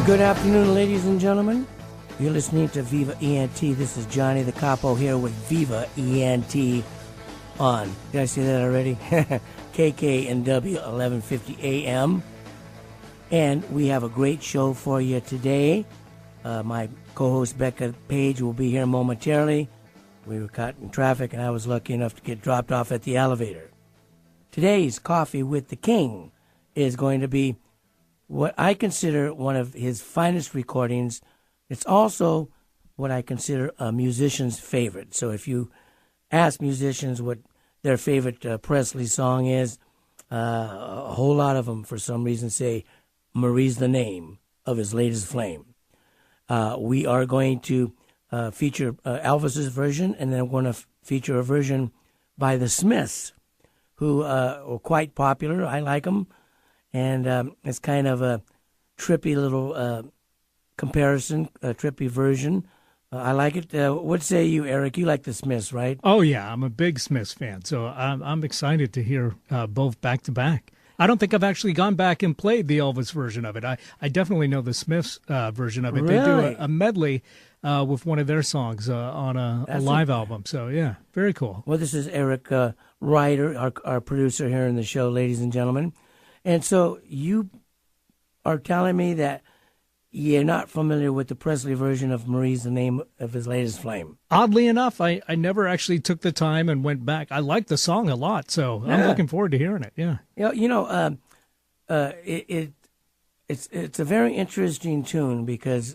Good afternoon, ladies and gentlemen. You're listening to Viva ENT. This is Johnny the Capo here with Viva ENT on, did I say that already? KKNW 1150 AM. And we have a great show for you today. My co-host Becka Page will be here momentarily. We were caught in traffic and I was lucky enough to get dropped off at the elevator. Today's Coffee with the King is going to be what I consider one of his finest recordings. It's also what I consider a musician's favorite. So if you ask musicians what their favorite Presley song is, a whole lot of them, for some reason, say Marie's the name of his latest flame. We are going to feature Elvis's version, and then we're going to feature a version by the Smiths, who are quite popular. I like them. And it's kind of a trippy little comparison, a trippy version. I like it. What say you, Eric? You like the Smiths, right? Oh, yeah. I'm a big Smiths fan, so I'm excited to hear both back-to-back. I don't think I've actually gone back and played the Elvis version of it. I definitely know the Smiths version of it. Really? They do a medley with one of their songs on a live album. So, yeah, very cool. Well, this is Eric Ryder, our producer here in the show, ladies and gentlemen. And so you are telling me that you're not familiar with the Presley version of Marie's the name of his latest flame. Oddly enough, I never actually took the time and went back. I like the song a lot, so I'm looking forward to hearing it. Yeah. It's a very interesting tune because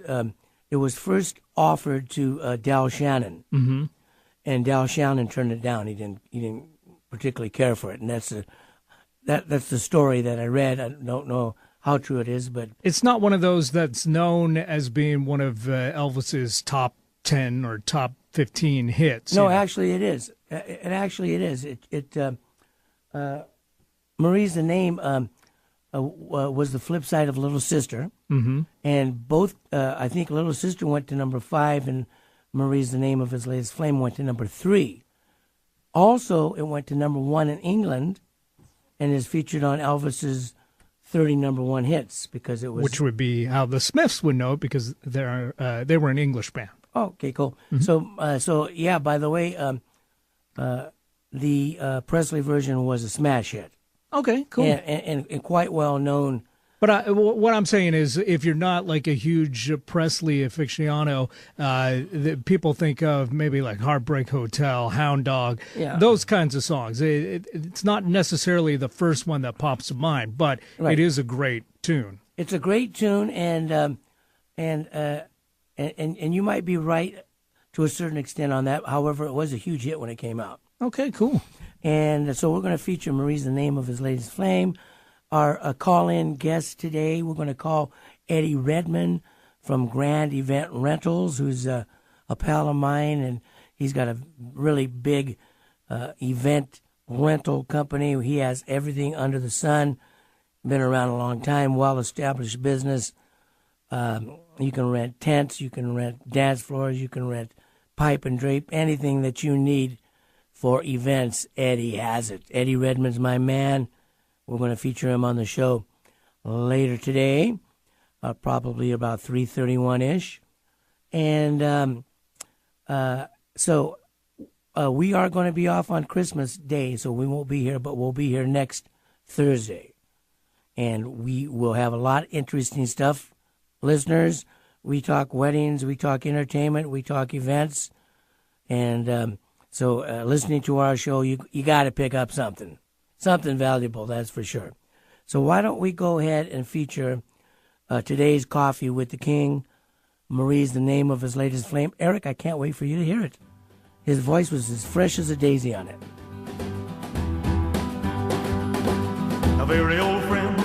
it was first offered to Del Shannon, and Del Shannon turned it down. He didn't particularly care for it, and that's the story that I read. I don't know how true it is, but it's not one of those that's known as being one of Elvis's top 10 or top 15 hits. No, actually it is. It is. Marie's the name was the flip side of Little Sister, and both I think Little Sister went to number 5, and Marie's the name of his latest flame went to number 3. Also, it went to number 1 in England, and is featured on Elvis's 30 number 1 hits because it was, which would be how the Smiths would know it because they were an English band. Oh, okay, cool. So yeah. By the way, the Presley version was a smash hit. Okay, cool, and quite well known. But what I'm saying is, if you're not like a huge Presley aficionado, people think of maybe like Heartbreak Hotel, Hound Dog, those kinds of songs. It's not necessarily the first one that pops to mind, but It is a great tune. It's a great tune, and you might be right to a certain extent on that. However, it was a huge hit when it came out. Okay, cool. And so we're going to feature Marie's the name of his latest flame. Our call-in guest today, we're going to call Eddie Redmond from Grand Event Rentals, who's a pal of mine, and he's got a really big event rental company. He has everything under the sun, been around a long time, well-established business. You can rent tents, you can rent dance floors, you can rent pipe and drape, anything that you need for events, Eddie has it. Eddie Redmond's my man. We're going to feature him on the show later today, probably about 3:31-ish. And so we are going to be off on Christmas Day, so we won't be here, but we'll be here next Thursday. And we will have a lot of interesting stuff. Listeners, we talk weddings, we talk entertainment, we talk events. And so listening to our show, you got to pick up something. Something valuable, that's for sure. So why don't we go ahead and feature today's Coffee with the King. Marie's the name of his latest flame. Eric, I can't wait for you to hear it. His voice was as fresh as a daisy on it. A very old friend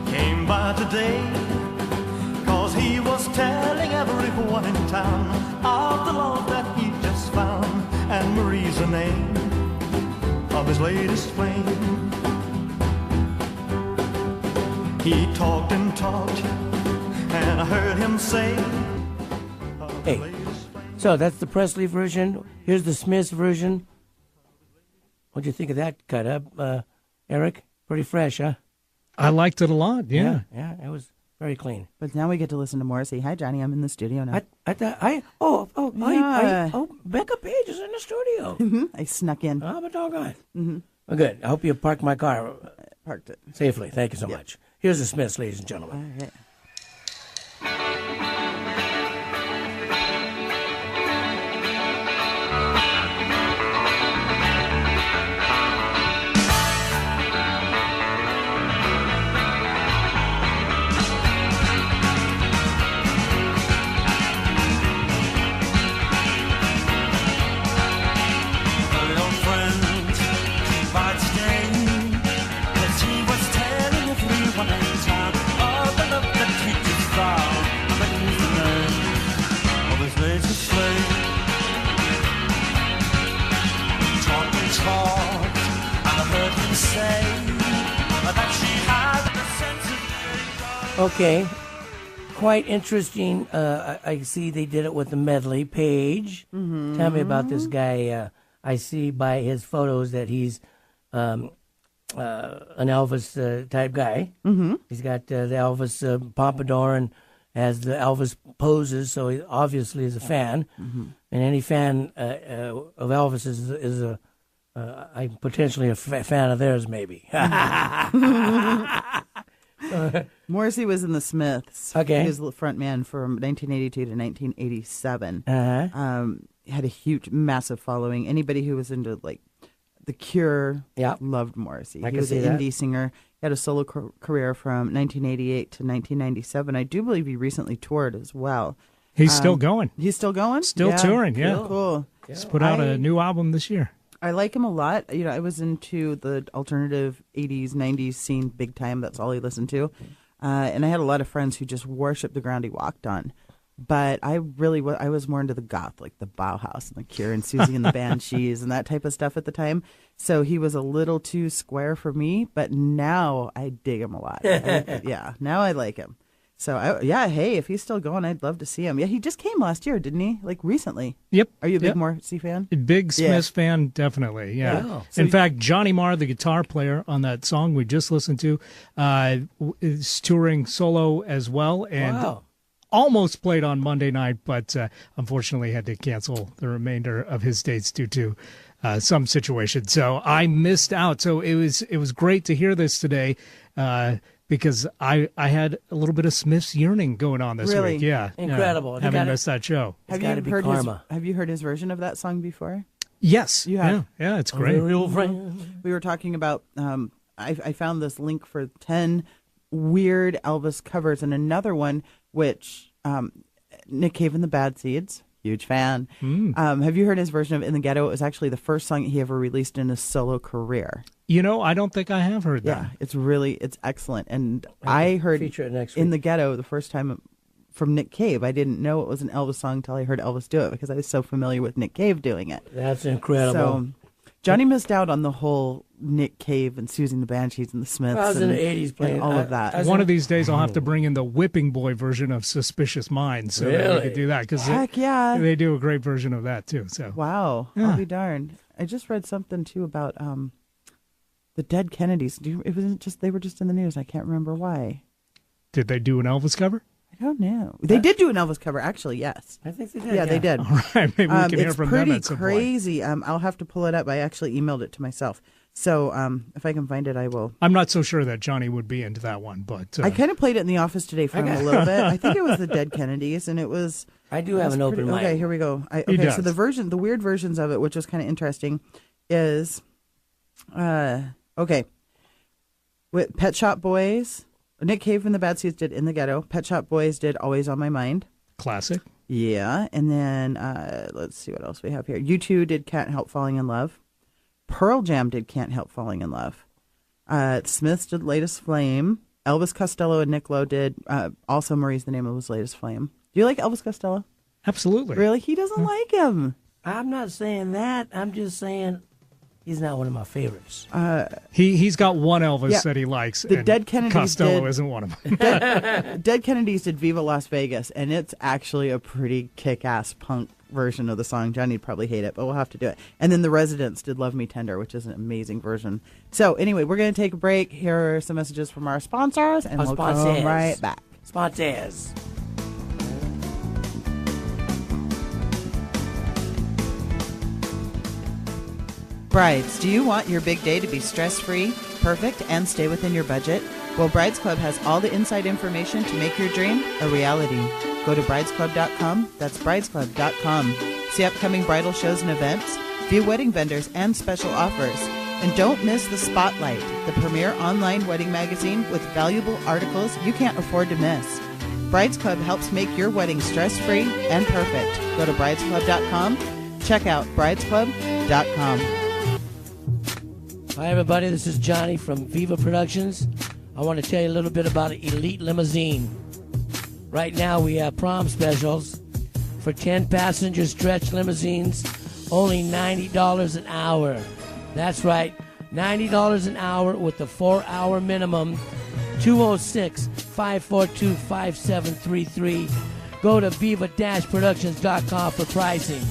came by today, 'cause he was telling everyone in town of the love that he just found. And Marie's the name of his latest flame. He talked and talked, and I heard him say, hey, so that's the Presley version. Here's the Smiths version. What'd you think of that cut up, Eric? Pretty fresh, huh? I liked it a lot, yeah. Yeah, it was Very clean. But now we get to listen to Morrissey. Hi, Johnny. I'm in the studio now. Becka Page is in the studio. I snuck in. Oh, but doggone. Mm-hmm. Well, good. I hope you parked my car. Parked it. Safely. Thank you so much. Here's the Smiths, ladies and gentlemen. All right. Okay, quite interesting. I see they did it with the medley. Page, tell me about this guy. I see by his photos that he's an Elvis type guy. Mm-hmm. He's got the Elvis pompadour and has the Elvis poses, so he obviously is a fan. Mm-hmm. And any fan of Elvis is a I'm potentially a fan of theirs, maybe. Morrissey was in the Smiths. Okay. He was the front man from 1982 to 1987. Uh-huh. Had a huge, massive following. Anybody who was into, like, The Cure loved Morrissey. He was an indie singer. He had a solo career from 1988 to 1997. I do believe he recently toured as well. He's still going. He's still going? Still touring, yeah. Cool. He's put out a new album this year. I like him a lot. You know, I was into the alternative 80s, 90s scene big time. That's all I listened to. And I had a lot of friends who just worshiped the ground he walked on. But I was more into the goth, like the Bauhaus and the Cure and Susie and the Banshees and that type of stuff at the time. So he was a little too square for me, but now I dig him a lot. Now I like him. So, hey, if he's still going, I'd love to see him. Yeah, he just came last year, didn't he? Like, recently. Yep. Are you a big Morrissey fan? Big Smiths fan, definitely, yeah. Oh. In fact, Johnny Marr, the guitar player on that song we just listened to, is touring solo as well, and almost played on Monday night, but unfortunately had to cancel the remainder of his dates due to some situation. So I missed out. So it was great to hear this today, because I had a little bit of Smith's yearning going on this week. Yeah. Incredible. Having missed that show. Have you heard his version of that song before? Yes. You have? Yeah, it's great. Real friend. We were talking about, I found this link for 10 weird Elvis covers and another one, which Nick Cave and the Bad Seeds. Huge fan. Have you heard his version of In the Ghetto? It was actually the first song he ever released in his solo career. You know, I don't think I have heard that. Yeah, it's excellent. And I heard In the Ghetto the first time from Nick Cave. I didn't know it was an Elvis song until I heard Elvis do it because I was so familiar with Nick Cave doing it. That's incredible. So Johnny missed out on the whole Nick Cave and Susie and the Banshees and the Smiths. I was in the 80s playing all of that. One of these days I'll have to bring in the Whipping Boy version of Suspicious Minds so that we could do that. Because they do a great version of that too. So wow, I'll be darned. I just read something too about the Dead Kennedys. It wasn't just they were just in the news. I can't remember why. Did they do an Elvis cover? I don't know. They did do an Elvis cover, actually. Yes, I think they did. Yeah, they did. All right, maybe we can hear from them at some point. It's pretty crazy. I'll have to pull it up. I actually emailed it to myself. So if I can find it, I will. I'm not so sure that Johnny would be into that one, but I kind of played it in the office today for him a little bit. I think it was the Dead Kennedys, and it was. I do have an open mind. Okay, here we go. So the weird versions of it, which was kind of interesting, is with Pet Shop Boys. Nick Cave and the Bad Seeds did In the Ghetto. Pet Shop Boys did Always on My Mind. Classic. Yeah, and then let's see what else we have here. U2 did Can't Help Falling in Love. Pearl Jam did Can't Help Falling in Love. Smiths did Latest Flame. Elvis Costello and Nick Lowe did also Marie's the Name of His Latest Flame. Do you like Elvis Costello? Absolutely. Really? He doesn't like him. I'm not saying that. I'm just saying he's not one of my favorites. He's got one Elvis that he likes. The Dead Kennedys Costello isn't one of them. Dead Kennedys did Viva Las Vegas, and it's actually a pretty kick-ass punk version of the song. Johnny'd probably hate it, but we'll have to do it. And then the Residents did Love Me Tender, which is an amazing version. So anyway, we're going to take a break. Here are some messages from our sponsors, and we'll come right back. Spontaneous. Brides, do you want your big day to be stress-free, perfect, and stay within your budget? Well, Brides Club has all the inside information to make your dream a reality. Go to bridesclub.com. That's bridesclub.com. See upcoming bridal shows and events, view wedding vendors and special offers. And don't miss The Spotlight, the premier online wedding magazine with valuable articles you can't afford to miss. Brides Club helps make your wedding stress-free and perfect. Go to bridesclub.com. Check out bridesclub.com. Hi, everybody. This is Johnny from Viva Productions. I want to tell you a little bit about Elite Limousine. Right now, we have prom specials for 10-passenger stretch limousines, only $90 an hour. That's right, $90 an hour with the 4-hour minimum. 206-542-5733. Go to viva-productions.com for pricing.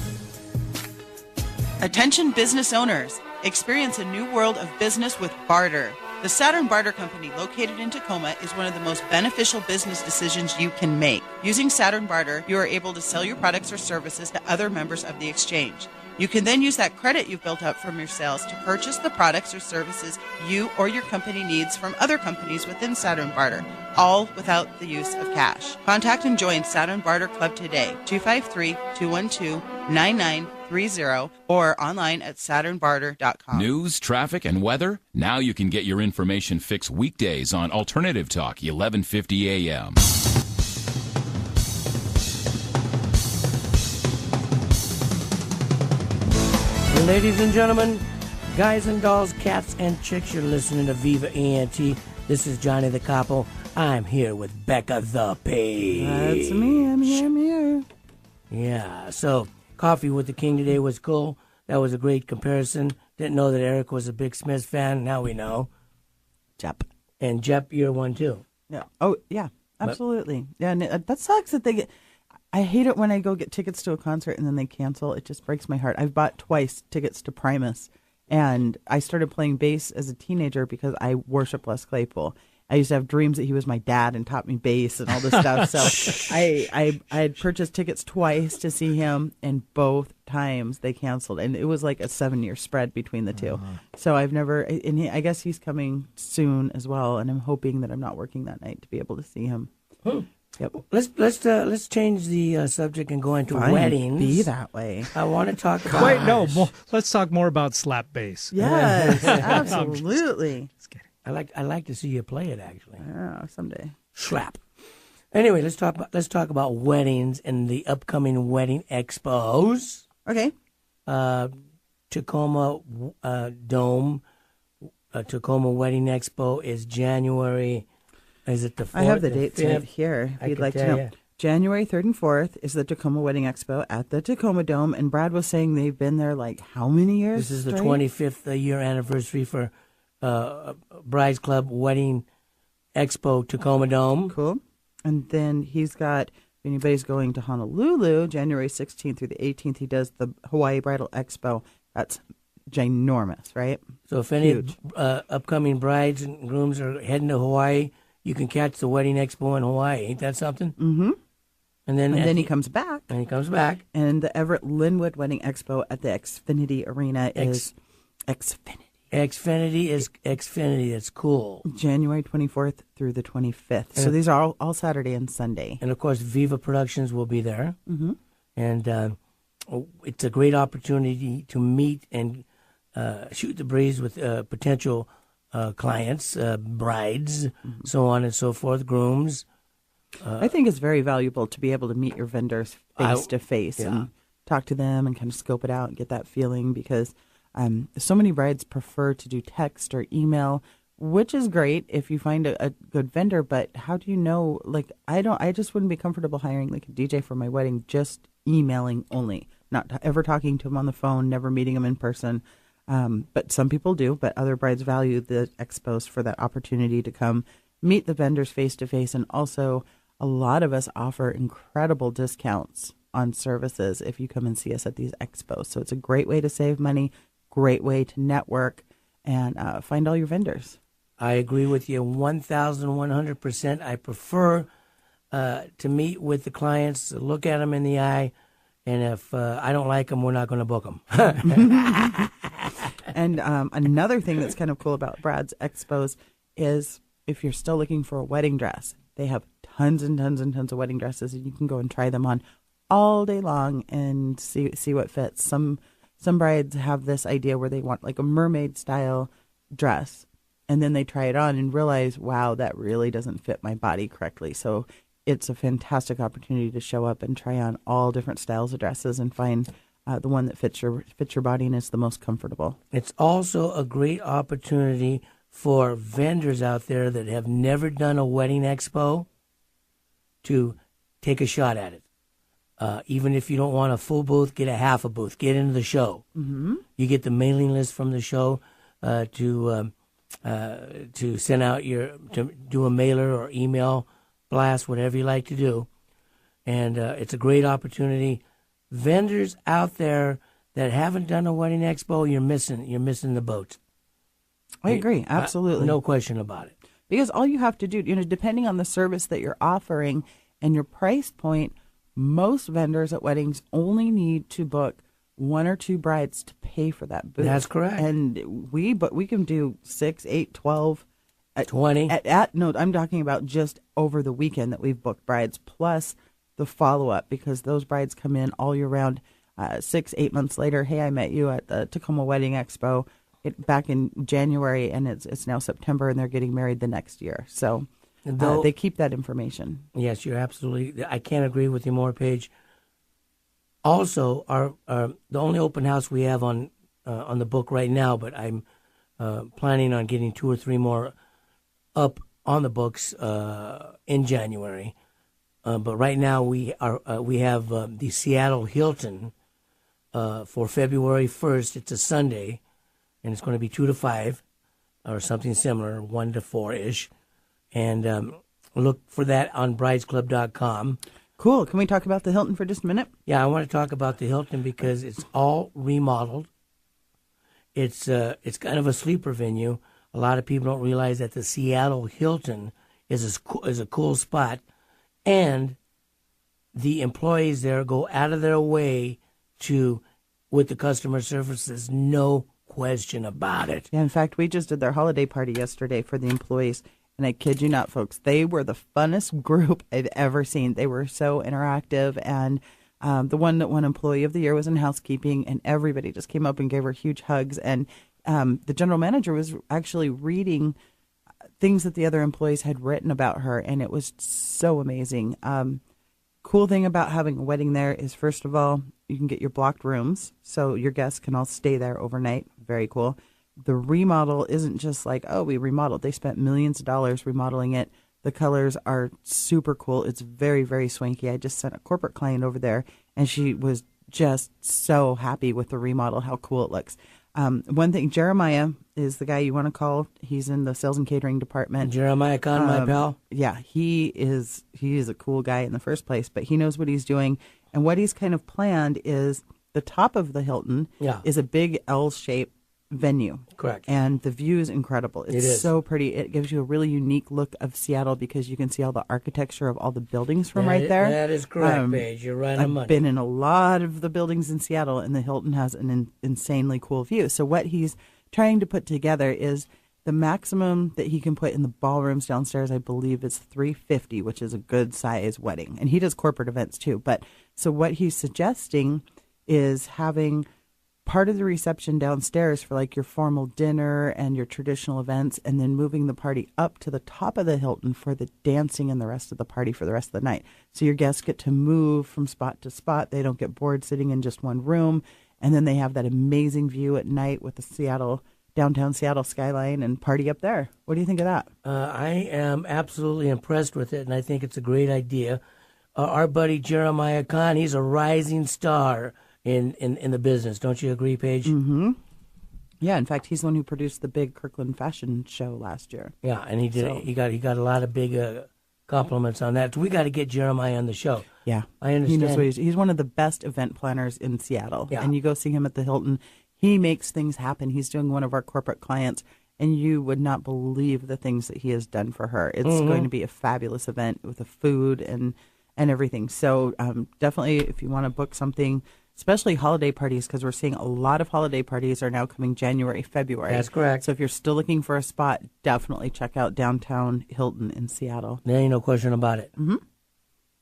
Attention business owners. Experience a new world of business with barter. The Saturn Barter Company, located in Tacoma, is one of the most beneficial business decisions you can make. Using Saturn Barter, you are able to sell your products or services to other members of the exchange. You can then use that credit you've built up from your sales to purchase the products or services you or your company needs from other companies within Saturn Barter, all without the use of cash. Contact and join Saturn Barter Club today, 253-212-9930, or online at saturnbarter.com. News, traffic, and weather? Now you can get your information fix weekdays on Alternative Talk, 1150 a.m. Ladies and gentlemen, guys and dolls, cats and chicks, you're listening to Viva ENT. This is Johnny the Capo. I'm here with Becka the Page. That's me. I'm here. Yeah, so Coffee with the King today was cool. That was a great comparison. Didn't know that Eric was a big Smiths fan. Now we know. Jep. And Jep, you're one too. Yeah. Oh, yeah. Absolutely. Yeah, and that sucks that they get... I hate it when I go get tickets to a concert and then they cancel. It just breaks my heart. I've bought twice tickets to Primus, and I started playing bass as a teenager because I worship Les Claypool. I used to have dreams that he was my dad and taught me bass and all this stuff. So I had purchased tickets twice to see him, and both times they canceled. And it was like a 7-year spread between the two. So I've never, and I guess he's coming soon as well, and I'm hoping that I'm not working that night to be able to see him. Yep. Let's change the subject and go into weddings. Be that way. I want to talk about... Wait, no. Let's talk more about slap bass. Yes, absolutely. Just kidding. I like to see you play it, actually. Yeah, someday. Slap. Anyway, let's talk about weddings and the upcoming wedding expos. Okay. Tacoma Dome. Tacoma Wedding Expo is January. Is it the 4th? I have the dates right here. If you'd like to know. You. January 3rd and 4th is the Tacoma Wedding Expo at the Tacoma Dome. And Brad was saying they've been there like how many years? This is the 25th year anniversary for Brides Club Wedding Expo Tacoma Dome. Cool. And then he's got, if anybody's going to Honolulu, January 16th through the 18th, he does the Hawaii Bridal Expo. That's ginormous, right? So if any upcoming brides and grooms are heading to Hawaii, you can catch the Wedding Expo in Hawaii. Ain't that something? Mm-hmm. And then he comes back. And he comes back. And the Everett Linwood Wedding Expo at the Xfinity Arena is Xfinity. Xfinity is Xfinity. That's cool. January 24th through the 25th. So these are all Saturday and Sunday. And, of course, Viva Productions will be there. Mm-hmm. And it's a great opportunity to meet and shoot the breeze with potential clients, brides, so on and so forth, grooms. I think it's very valuable to be able to meet your vendors face to face and talk to them and kind of scope it out and get that feeling, because so many brides prefer to do text or email, which is great if you find a good vendor. But how do you know? Like, I just wouldn't be comfortable hiring like a DJ for my wedding, just emailing only, not ever talking to him on the phone, never meeting him in person. But some people do, but other brides value the expos for that opportunity to come meet the vendors face to face. And also, a lot of us offer incredible discounts on services if you come and see us at these expos. So it's a great way to save money, great way to network, and find all your vendors. I agree with you 1,100%. I prefer to meet with the clients, look at them in the eye, and if I don't like them, we're not going to book them. And another thing that's kind of cool about Brad's Expos is if you're still looking for a wedding dress, they have tons and tons and tons of wedding dresses, and you can go and try them on all day long and see what fits. Some brides have this idea where they want like a mermaid style dress, and then they try it on and realize, wow, that really doesn't fit my body correctly. So it's a fantastic opportunity to show up and try on all different styles of dresses and find the one that fits your body and is the most comfortable. It's also a great opportunity for vendors out there that have never done a wedding expo to take a shot at it. Even if you don't want a full booth, get a half a booth. Get into the show. Mm-hmm. You get the mailing list from the show to send out to do a mailer or email blast, whatever you like to do. And it's a great opportunity. Vendors out there that haven't done a wedding expo, you're missing the boat. I agree, absolutely. No question about it. Because all you have to do, depending on the service that you're offering and your price point, most vendors at weddings only need to book 1 or 2 brides to pay for that booth. That's correct. And we can do 6, 8, 12, 20. No, I'm talking about just over the weekend that we've booked brides, plus the follow-up, because those brides come in all year round. 6, 8 months later, hey, I met you at the Tacoma Wedding Expo back in January, and it's now September, and they're getting married the next year. So they keep that information. Yes, you're absolutely. I can't agree with you more, Paige. Also, our the only open house we have on the book right now, but I'm planning on getting 2 or 3 more up on the books in January. But right now we have the Seattle Hilton for February 1st. It's a Sunday, and it's going to be 2 to 5 or something similar, 1 to 4-ish. And look for that on bridesclub.com. Cool. Can we talk about the Hilton for just a minute? Yeah, I want to talk about the Hilton because it's all remodeled. It's kind of a sleeper venue. A lot of people don't realize that the Seattle Hilton is a cool spot, and the employees there go out of their way with the customer service. There's no question about it. Yeah, in fact, we just did their holiday party yesterday for the employees, and I kid you not, folks, they were the funnest group I've ever seen. They were so interactive, and the one that won Employee of the Year was in housekeeping, and everybody just came up and gave her huge hugs. And the general manager was actually reading things that the other employees had written about her, and it was so amazing. Cool thing about having a wedding there is, first of all, you can get your blocked rooms, so your guests can all stay there overnight. Very cool. The remodel isn't just like, oh, we remodeled. They spent millions of dollars remodeling it. The colors are super cool. It's very, very swanky. I just sent a corporate client over there, and she was just so happy with the remodel, how cool it looks. One thing, Jeremiah is the guy you want to call. He's in the sales and catering department. Jeremiah Kahn, my pal. Yeah, he is a cool guy in the first place, but he knows what he's doing. And what he's kind of planned is the top of the Hilton is a big L-shaped venue. Correct. And the view is incredible. It's so pretty. It gives you a really unique look of Seattle because you can see all the architecture of all the buildings from right there. That is correct, Paige. You're right on money. I've been in a lot of the buildings in Seattle, and the Hilton has an insanely cool view. So what he's trying to put together is the maximum that he can put in the ballrooms downstairs, I believe, is 350, which is a good size wedding. And he does corporate events too. But so what he's suggesting is having part of the reception downstairs for like your formal dinner and your traditional events, and then moving the party up to the top of the Hilton for the dancing and the rest of the party for the rest of the night. So your guests get to move from spot to spot. They don't get bored sitting in just one room. And then they have that amazing view at night with the downtown Seattle skyline and party up there. What do you think of that? I am absolutely impressed with it, and I think it's a great idea. Our buddy Jeremiah Kahn, he's a rising star in the business. Don't you agree, Paige? Mm-hmm. Yeah, in fact, he's the one who produced the big Kirkland fashion show last year. Yeah, and he did. So, he got a lot of big compliments on that. So we got to get Jeremiah on the show. Yeah, I understand. He knows what he's one of the best event planners in Seattle. Yeah. And you go see him at the Hilton. He makes things happen. He's doing one of our corporate clients, and you would not believe the things that he has done for her. It's going to be a fabulous event with the food and everything. So definitely, if you want to book something, especially holiday parties, because we're seeing a lot of holiday parties are now coming January, February. That's correct. So if you're still looking for a spot, definitely check out Downtown Hilton in Seattle. There ain't no question about it. Mm-hmm.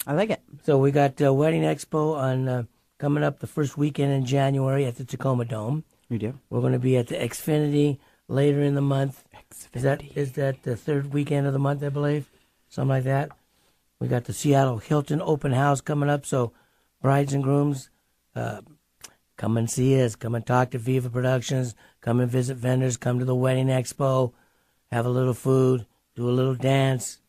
I like it. So we got Wedding Expo on coming up the first weekend in January at the Tacoma Dome. We do. We're going to be at the Xfinity later in the month. Xfinity. Is that the third weekend of the month, I believe? Something like that. We got the Seattle Hilton Open House coming up, so brides and grooms, come and see us. Come and talk to Viva Productions. Come and visit vendors. Come to the Wedding Expo. Have a little food. Do a little dance.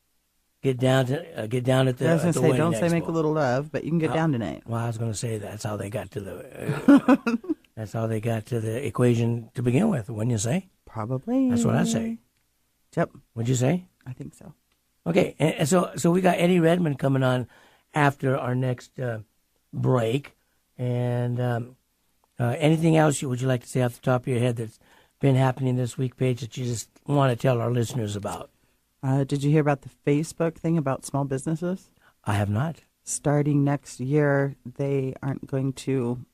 Get down at the I was going to say, Wedding don't say Expo. make a little love, but you can get down tonight. Well, I was going to say that's how they got to the that's how they got to the equation to begin with. Wouldn't you say? Probably. That's what I say. Yep. What'd you say? I think so. Okay, and so we got Eddie Redmond coming on after our next break. And anything else would you like to say off the top of your head that's been happening this week, Paige, that you just want to tell our listeners about? Did you hear about the Facebook thing about small businesses? I have not. Starting next year, they aren't going to,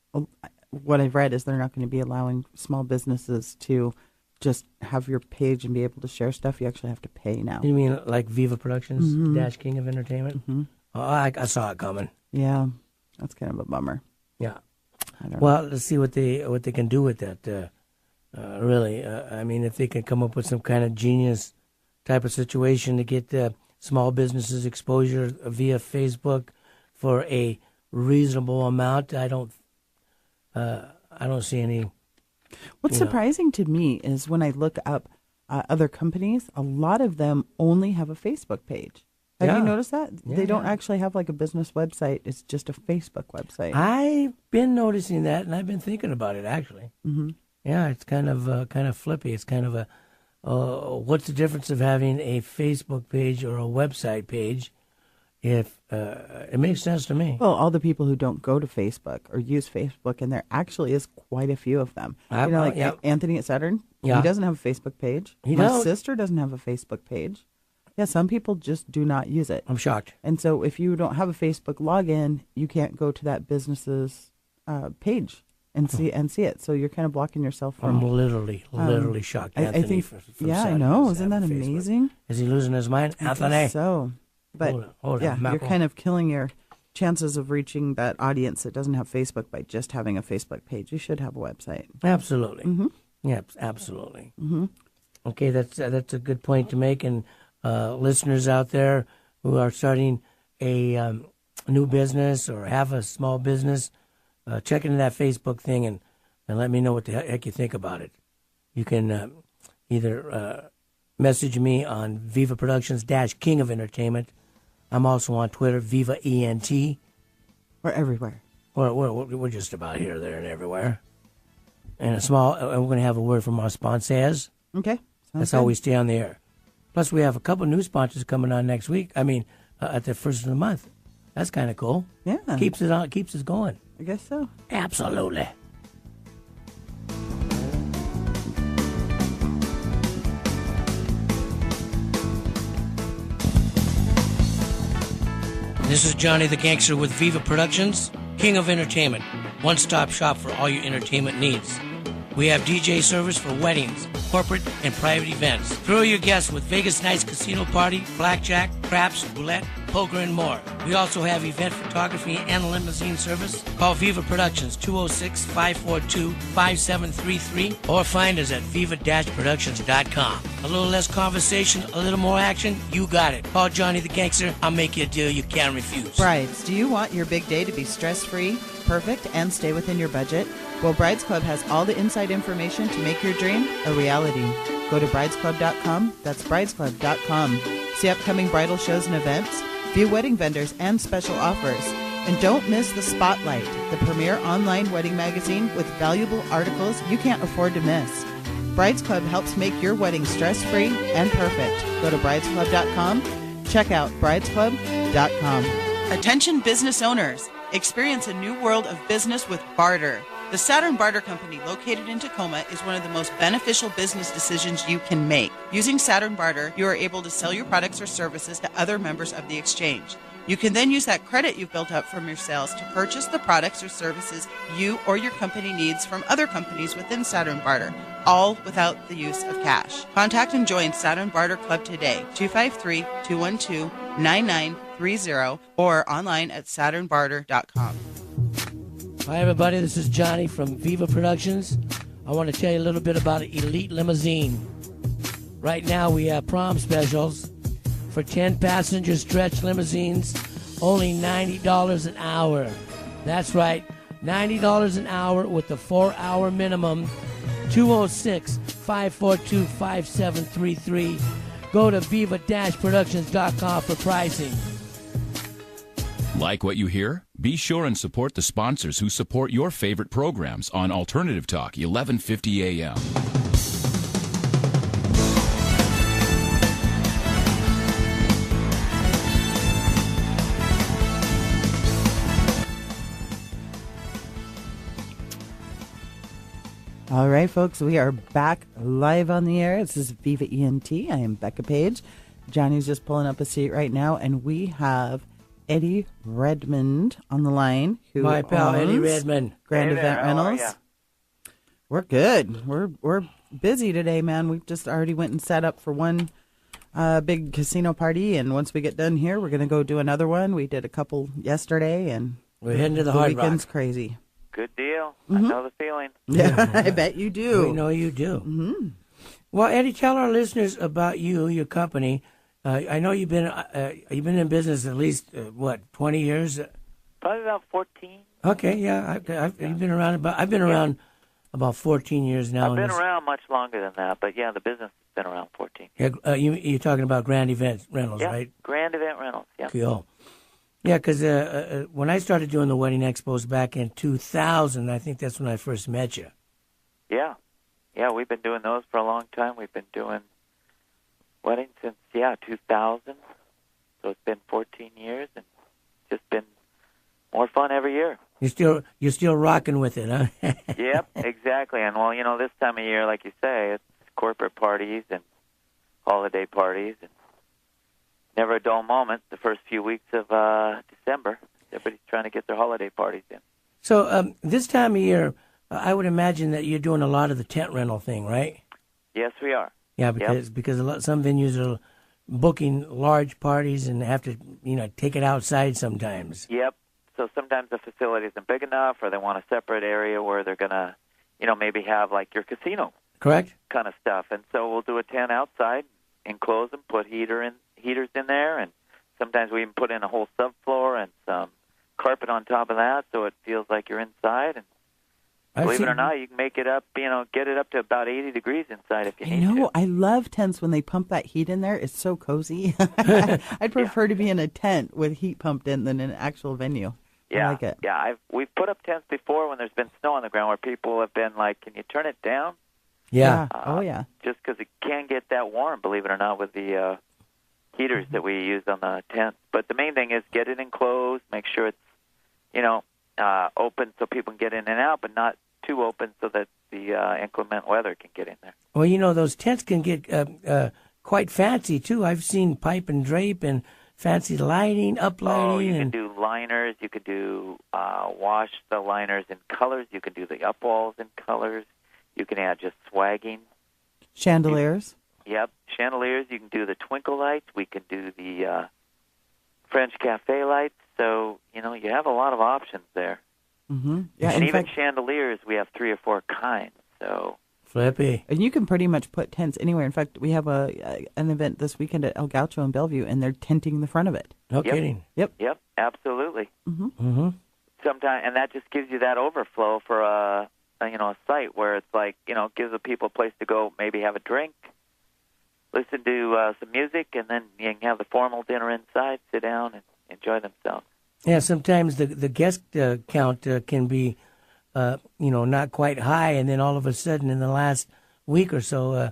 what I've read is they're not going to be allowing small businesses to just have your page and be able to share stuff. You actually have to pay now. You mean like Viva Productions, Dash King of Entertainment? Mm-hmm. Oh, I saw it coming. Yeah, that's kind of a bummer. Yeah. I don't know. Well, let's see what they can do with that. Really, I mean, if they can come up with some kind of genius type of situation to get small businesses exposure via Facebook for a reasonable amount, I don't see any. What's surprising to me is when I look up other companies, a lot of them only have a Facebook page. Have you noticed that? Yeah, they don't actually have like a business website. It's just a Facebook website. I've been noticing that, and I've been thinking about it actually. Mm-hmm. Yeah, it's kind of flippy. It's kind of a what's the difference of having a Facebook page or a website page? If it makes sense to me. Well, all the people who don't go to Facebook or use Facebook, and there actually is quite a few of them. Anthony at Saturn, he doesn't have a Facebook page. My sister doesn't have a Facebook page. Yeah, some people just do not use it. I'm shocked. And so if you don't have a Facebook login, you can't go to that business's page and see it. So you're kind of blocking yourself from... I'm literally shocked. Anthony, I think, from I Saturn know. doesn't Isn't that have a Facebook. amazing? Is he losing his mind? I Anthony? think so. But hold on, you're Malcolm. kind of killing your chances of reaching that audience that doesn't have Facebook by just having a Facebook page. You should have a website. Absolutely. Mm-hmm. Yeah, absolutely. Mm-hmm. Okay, that's a good point to make. And listeners out there who are starting a new business or have a small business, check into that Facebook thing and let me know what the heck you think about it. You can either message me on Viva Productions King of Entertainment. I'm also on Twitter, Viva ENT. We're everywhere. We're just about here, there, and everywhere. And we're going to have a word from our sponsors. Okay. That's how we stay on the air. Plus, we have a couple new sponsors coming on next week. I mean, at the first of the month. That's kind of cool. Yeah. Keeps us going. I guess so. Absolutely. This is Johnny the Gangster with Viva Productions, King of Entertainment, one-stop shop for all your entertainment needs. We have DJ service for weddings, corporate, and private events. Thrill your guests with Vegas Nights Casino Party, blackjack, craps, roulette, poker, and more. We also have event photography and limousine service. Call Viva Productions 206-542-5733 or find us at viva-productions.com. A little less conversation, a little more action, you got it. Call Johnny the Gangster. I'll make you a deal you can't refuse. Brides, do you want your big day to be stress-free, perfect, and stay within your budget? Well, Brides Club has all the inside information to make your dream a reality. Go to bridesclub.com. That's bridesclub.com. See upcoming bridal shows and events, view wedding vendors and special offers. And don't miss The Spotlight, the premier online wedding magazine with valuable articles you can't afford to miss. Brides Club helps make your wedding stress-free and perfect. Go to bridesclub.com. Check out bridesclub.com. Attention business owners. Experience a new world of business with barter. The Saturn Barter Company, located in Tacoma, is one of the most beneficial business decisions you can make. Using Saturn Barter, you are able to sell your products or services to other members of the exchange. You can then use that credit you've built up from your sales to purchase the products or services you or your company needs from other companies within Saturn Barter, all without the use of cash. Contact and join Saturn Barter Club today, 253-212-9930, or online at SaturnBarter.com. Hi, everybody. This is Johnny from Viva Productions. I want to tell you a little bit about Elite Limousine. Right now, we have prom specials for 10-passenger stretch limousines, only $90 an hour. That's right, $90 an hour with the 4-hour minimum. 206-542-5733. Go to viva-productions.com for pricing. Like what you hear? Be sure and support the sponsors who support your favorite programs on Alternative Talk, 1150 AM. All right, folks, we are back live on the air. This is Viva ENT. I am Becka Page. Johnny's just pulling up a seat right now, and we have Eddie Redmond on the line. Who My pal, Eddie Redmond. Grand Hey there, Event how are Rentals. ya? We're good. We're busy today, man. We just already went and set up for one big casino party, and once we get done here, we're going to go do another one. We did a couple yesterday, and We're heading to the Hard weekend's Rock. crazy. Good deal. I know the feeling. Yeah, I bet you do. We know you do. Mm-hmm. Well, Eddie, tell our listeners about you, your company. I know you've been in business at least 20 years. Probably about 14. Okay, yeah, you've been around I've been around about 14 years now. I've been around much longer than that, but yeah, the business has been around 14. Yeah, you're talking about Grand Event Rentals, Yeah, right? Grand Event Rentals. Yeah. Cool. Yeah, because when I started doing the wedding expos back in 2000, I think that's when I first met you. Yeah. Yeah, we've been doing those for a long time. We've been doing weddings since 2000. So it's been 14 years, and just been more fun every year. You're still rocking with it, huh? Yep, exactly. And well, this time of year, like you say, it's corporate parties and holiday parties, and never a dull moment the first few weeks of December. Everybody's trying to get their holiday parties in. So this time of year, I would imagine that you're doing a lot of the tent rental thing, right? Yes, we are. Yeah, because some venues are booking large parties and have to take it outside sometimes. Yep. So sometimes the facility isn't big enough, or they want a separate area where they're gonna, maybe have like your casino, correct, kind of stuff. And so we'll do a tent outside, enclose them, put heaters in there, and sometimes we even put in a whole subfloor and some carpet on top of that, so it feels like you're inside. And believe it or not, you can make it up, get it up to about 80 degrees inside if you need to. I love tents when they pump that heat in there. It's so cozy. I'd prefer to be in a tent with heat pumped in than in an actual venue. Yeah, I like it. Yeah, we've put up tents before when there's been snow on the ground where people have been like, "Can you turn it down?" Yeah. Oh yeah. Just because it can get that warm, believe it or not, with the heaters that we use on the tent. But the main thing is get it enclosed, make sure it's open so people can get in and out, but not too open so that the inclement weather can get in there. Well, those tents can get quite fancy too. I've seen pipe and drape and fancy lighting, uplighting. Oh, you can do liners. You could do wash the liners in colors. You can do the up walls in colors. You can add just swagging. Chandeliers. Yep, chandeliers. You can do the twinkle lights. We can do the French cafe lights. So, you have a lot of options there. Mm-hmm. Yeah, and even chandeliers, we have 3 or 4 kinds. So flippy. And you can pretty much put tents anywhere. In fact, we have an event this weekend at El Gaucho in Bellevue, and they're tenting the front of it. No kidding. Yep. Yep, absolutely. Mm-hmm. Mm-hmm. Sometimes, and that just gives you that overflow for a site where it's like, gives the people a place to go, maybe have a drink, listen to some music, and then you can have the formal dinner inside, sit down, and enjoy themselves. Yeah, sometimes the guest count can be, not quite high, and then all of a sudden in the last week or so,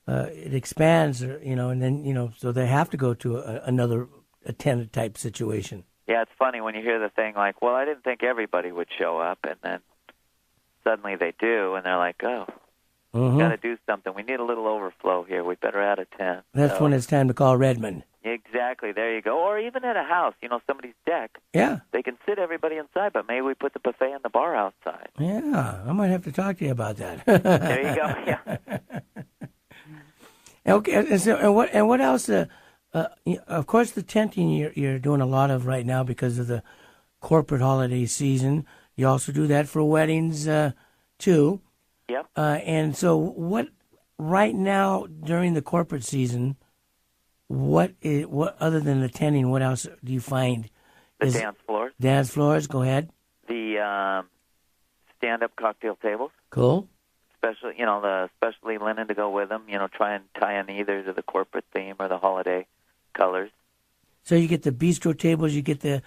it expands, and then, so they have to go to another tent type situation. Yeah, it's funny when you hear the thing like, well, I didn't think everybody would show up, and then suddenly they do, and they're like, oh, we got to do something. We need a little overflow here. We better add a tent. That's when it's time to call Redmond. Exactly. There you go. Or even at a house, somebody's deck. Yeah. They can sit everybody inside, but maybe we put the buffet and the bar outside. Yeah, I might have to talk to you about that. There you go. Yeah. Okay. And what else? Of course, the tenting you're doing a lot of right now because of the corporate holiday season. You also do that for weddings too. Yep. And so, what right now during the corporate season? What other than the tenting? What else do you find? The dance floors. Dance floors. Go ahead. The stand-up cocktail tables. Cool. Especially, the specially linen to go with them. Try and tie in either to the corporate theme or the holiday colors. So you get the bistro tables, you get the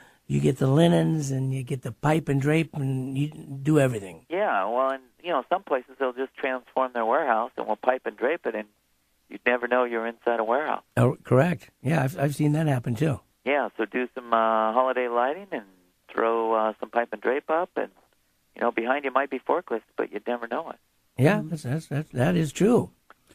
linens, and you get the pipe and drape, and you do everything. Yeah. Well, and some places they'll just transform their warehouse and will pipe and drape it, and you'd never know you're inside a warehouse. Oh, correct. Yeah, I've seen that happen too. Yeah, so do some holiday lighting and throw some pipe and drape up, and behind you might be forklifts, but you'd never know it. Yeah, that is true.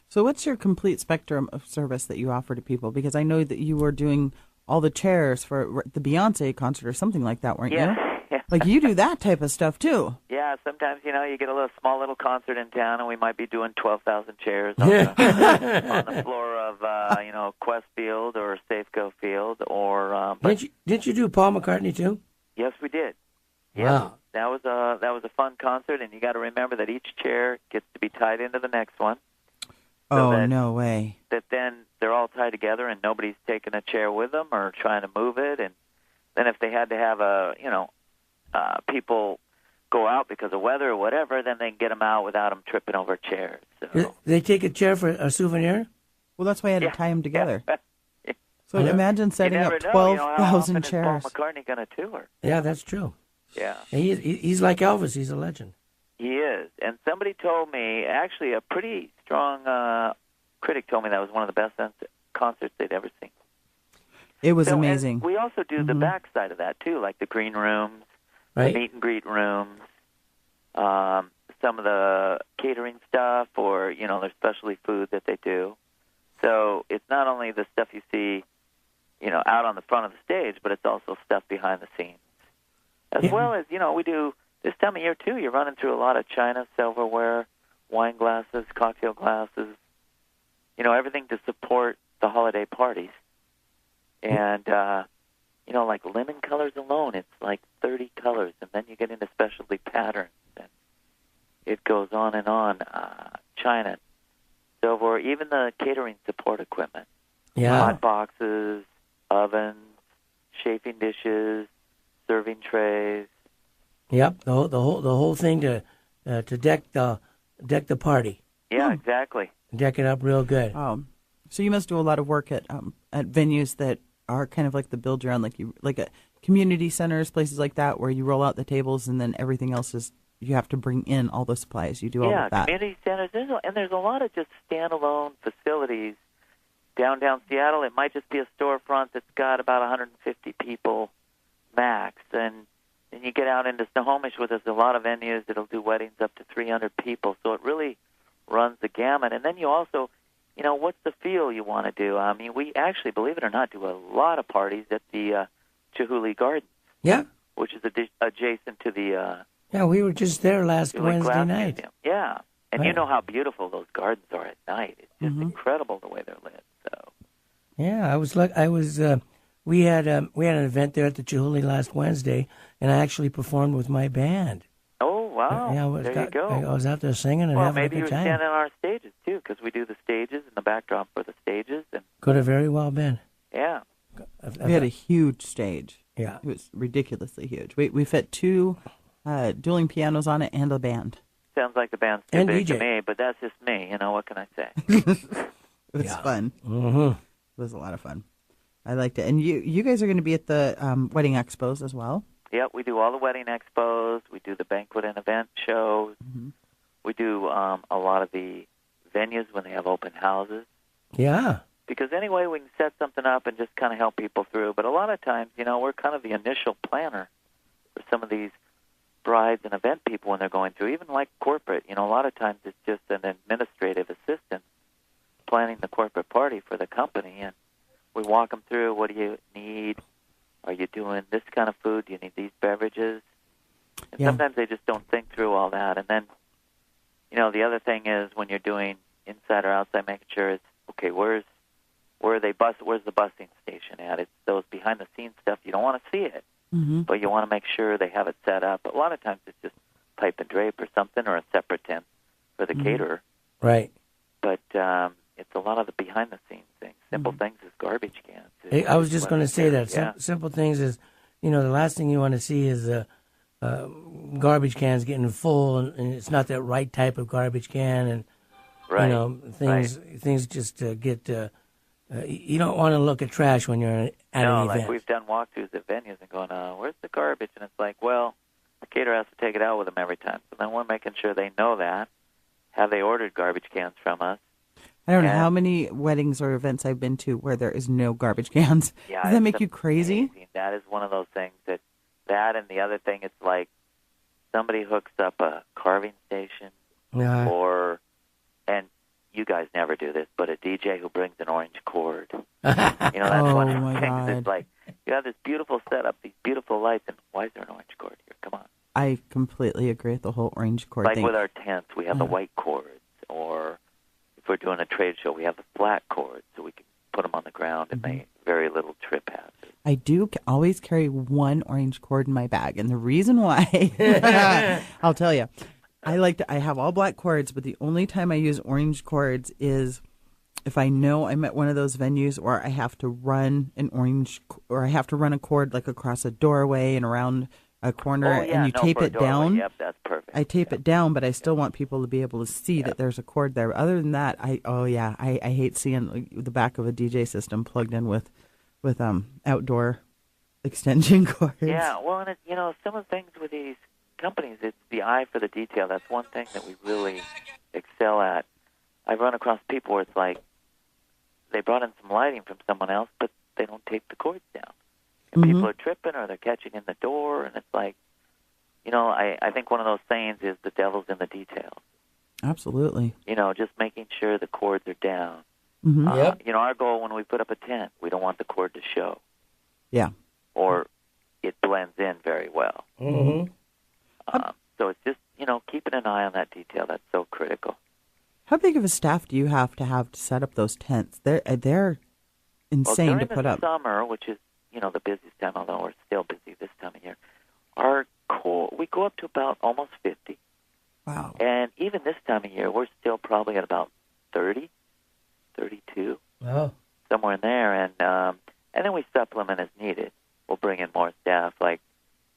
So what's your complete spectrum of service that you offer to people? Because I know that you were doing all the chairs for the Beyonce concert or something like that, weren't you? Yeah. Like you do that type of stuff too. Yeah, sometimes you get a small little concert in town, and we might be doing 12,000 chairs on the floor of Quest Field or Safeco Field, or. Didn't you do Paul McCartney too? Yes, we did. Yes. Wow. That was a fun concert, and you got to remember that each chair gets to be tied into the next one. So no way. That then they're all tied together, and nobody's taking a chair with them or trying to move it. And then if they had to have people go out because of weather or whatever, then they can get them out without them tripping over chairs. So. They take a chair for a souvenir? Well, that's why I had to tie them together. Yeah. So imagine setting up 12,000 chairs. How often is Paul McCartney going to tour? Yeah, that's true. Yeah. He's like Elvis. He's a legend. He is. And somebody told me, actually a pretty strong critic told me that was one of the best concerts they'd ever seen. It was amazing. We also do the back side of that, too, like the green rooms, right. The meet and greet rooms, some of the catering stuff, or, their specialty food that they do. So it's not only the stuff you see, out on the front of the stage, but it's also stuff behind the scenes. As well as, we do, this time of year, too, you're running through a lot of china, silverware, wine glasses, cocktail glasses, everything to support the holiday parties. And, like linen colors alone, it's like 30 colors, and then you get into specialty patterns, and it goes on and on. China, silver, even the catering support equipment. Yeah. Hot boxes, ovens, chafing dishes, serving trays. Yep, the whole thing to deck the party. Yeah, exactly. Deck it up real good. So you must do a lot of work at venues that are kind of like the build your own, like a community centers, places like that, where you roll out the tables and then everything else is you have to bring in all the supplies. You do all of that. Yeah, community centers, and there's a lot of just standalone facilities downtown Seattle. It might just be a storefront that's got about 150 people max, and then you get out into Snohomish where there's a lot of venues that'll do weddings up to 300 people. So it really runs the gamut. And then you also, what's the feel you want to do? I mean, we actually, believe it or not, do a lot of parties at the Chihuly Gardens. Yeah. Which is adjacent to the... yeah, we were just there last Wednesday night. Museum. Yeah. And you know how beautiful those gardens are at night. It's just incredible the way they're lit. So. Yeah, we had an event there at the Chihuly last Wednesday, and I actually performed with my band. Oh, wow. There you go. I was out there singing and having a good time. Maybe you were standing on our stages, too, because we do the stages and the backdrop for the stages. And could have very well been. Yeah. We had a huge stage. Yeah. It was ridiculously huge. We fit 2 dueling pianos on it and a band. Sounds like the band's too big to me, but that's just me. What can I say? It was fun. Mm-hmm. It was a lot of fun. I liked it. And you guys are going to be at the wedding expos as well? Yep, we do all the wedding expos. We do the banquet and event shows. Mm-hmm. We do a lot of the venues when they have open houses. Yeah. Because anyway, we can set something up and just kind of help people through. But a lot of times, we're kind of the initial planner for some of these brides and event people when they're going through, even like corporate, a lot of times it's just an administrative assistant planning the corporate party for the company, and we walk them through, what do you need? Are you doing this kind of food? Do you need these beverages? And sometimes they just don't think through all that. And then, the other thing is when you're doing inside or outside, making sure it's, okay, where's the busing station at? It's those behind-the-scenes stuff. You don't want to see it, but you want to make sure they have it set up. A lot of times it's just pipe and drape or something, or a separate tent for the caterer. Right. But it's a lot of the behind-the-scenes things. Simple things as garbage cans. I was just going to say that. Simple things is, the last thing you want to see is garbage cans getting full, and it's not that right type of garbage can, and things just get. You don't want to look at trash when you're at an event. Like we've done walkthroughs at venues and going, where's the garbage? And it's like, well, the caterer has to take it out with them every time. So then we're making sure they know that. Have they ordered garbage cans from us? I don't know how many weddings or events I've been to where there is no garbage cans. Yeah, does that make you crazy? Amazing. That is one of those things that and the other thing, it's like somebody hooks up a carving station and you guys never do this, but a DJ who brings an orange cord. That's one of the things. It's like, you have this beautiful setup, these beautiful lights, and why is there an orange cord here? Come on. I completely agree with the whole orange cord thing. Like with our tents, we have the white cords, or if we're doing a trade show, we have the flat cords, so we can put them on the ground and make very little trip hazard. I do always carry one orange cord in my bag, and the reason why, I'll tell you. I have all black cords, but the only time I use orange cords is if I know I'm at one of those venues or I have to run I have to run a cord like across a doorway and around a corner, and you tape it down. Yep, that's perfect. I tape it down, but I still want people to be able to see that there's a cord there. Other than that, I hate seeing the back of a DJ system plugged in with outdoor extension cords. Yeah, well, and some of the things with these companies, it's the eye for the detail. That's one thing that we really excel at. I've run across people where it's like they brought in some lighting from someone else, but they don't tape the cords down. And people are tripping or they're catching in the door, and it's like, I think one of those sayings is the devil's in the details. Absolutely. Just making sure the cords are down. Our goal when we put up a tent, we don't want the cord to show. Yeah. Or it blends in very well. So it's just, keeping an eye on that detail. That's so critical. How big of a staff do you have to set up those tents? They're insane to put up. During the summer, which is, the busiest time, although we're still busy this time of year, we go up to about almost 50. Wow. And even this time of year, we're still probably at about 30, 32. Wow. Somewhere in there. And then we supplement as needed. We'll bring in more staff. Like,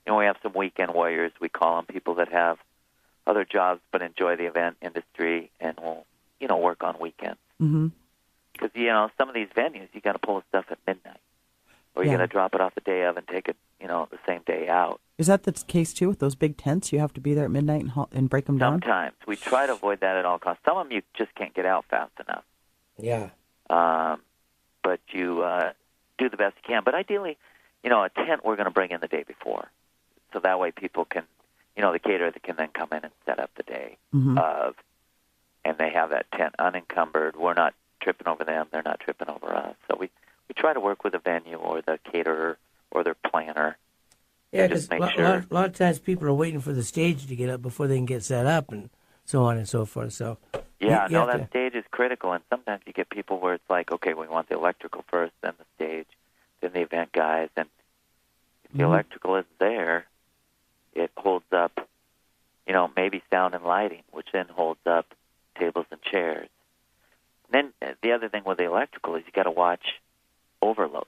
we have some weekend warriors, we call them, people that have other jobs but enjoy the event industry and will, work on weekends. Because, some of these venues, you got to pull the stuff at midnight. Or you got to drop it off the day of and take it, the same day out. Is that the case, too, with those big tents? You have to be there at midnight and break them down? Sometimes. We try to avoid that at all costs. Some of them you just can't get out fast enough. Yeah. But you do the best you can. But ideally, a tent we're going to bring in the day before. So that way people can, the caterer that can then come in and set up the day of, and they have that tent unencumbered. We're not tripping over them. They're not tripping over us. So we try to work with the venue or the caterer or their planner. Yeah, because a lot of times people are waiting for the stage to get up before they can get set up and so on and so forth. So that stage is critical. And sometimes you get people where it's like, okay, we want the electrical first, then the stage, then the event guys. And if the electrical isn't there, it holds up, maybe sound and lighting, which then holds up tables and chairs. And then the other thing with the electrical is you got to watch overload.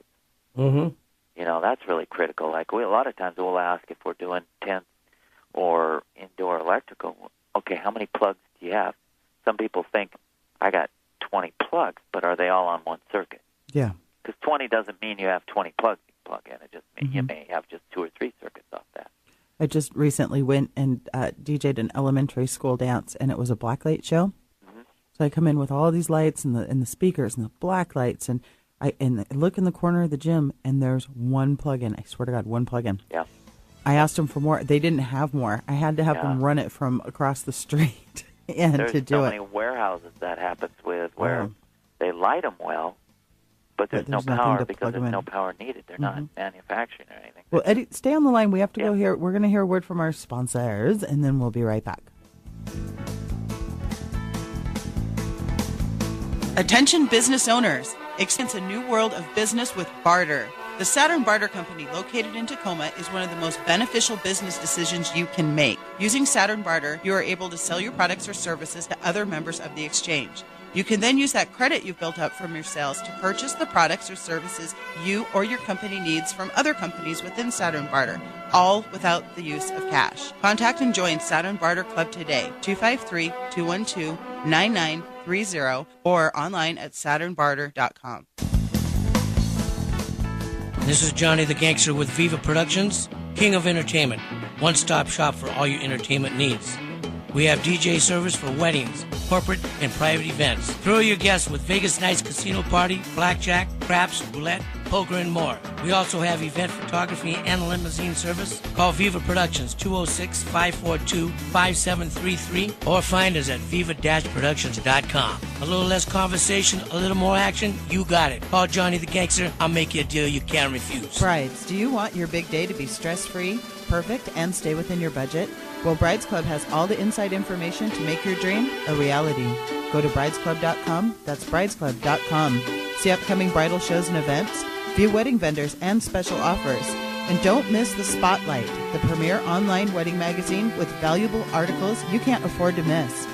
That's really critical. Like a lot of times we'll ask if we're doing tents or indoor electrical, okay, how many plugs do you have? Some people think, I got 20 plugs, but are they all on one circuit? Yeah. Because 20 doesn't mean you have 20 plugs you plug in. It just means you may have just 2 or 3 circuits off that. I just recently went and DJ'd an elementary school dance, and it was a blacklight show. So I come in with all these lights and the speakers and the black lights, and I look in the corner of the gym, and there's one plug-in. I swear to God, one plug-in. Yeah. I asked them for more. They didn't have more. I had to have them run it from across the street and There's to do so it. many warehouses that happens with where they light them well, but there's no nothing power to because plug 'em there's in. no power needed. They're not manufacturing or anything. Well, Eddie, stay on the line. We have to go here. We're going to hear a word from our sponsors, and then we'll be right back. Attention business owners. Experience a new world of business with barter. The Saturn Barter Company, located in Tacoma, is one of the most beneficial business decisions you can make. Using Saturn Barter, you are able to sell your products or services to other members of the exchange. You can then use that credit you've built up from your sales to purchase the products or services you or your company needs from other companies within Saturn Barter, all without the use of cash. Contact and join Saturn Barter Club today, 253-212-9930, or online at saturnbarter.com. This is Johnny the Gangster with Viva Productions, King of Entertainment, one-stop shop for all your entertainment needs. We have DJ service for weddings, corporate, and private events. Thrill your guests with Vegas Nights Casino Party, blackjack, craps, roulette, poker, and more. We also have event photography and limousine service. Call Viva Productions 206-542-5733 or find us at viva-productions.com. A little less conversation, a little more action, you got it. Call Johnny the Gangster. I'll make you a deal you can't refuse. Brides, do you want your big day to be stress-free, perfect, and stay within your budget? Well, Brides Club has all the inside information to make your dream a reality. Go to bridesclub.com. That's bridesclub.com. See upcoming bridal shows and events, view wedding vendors and special offers. And don't miss The Spotlight, the premier online wedding magazine with valuable articles you can't afford to miss.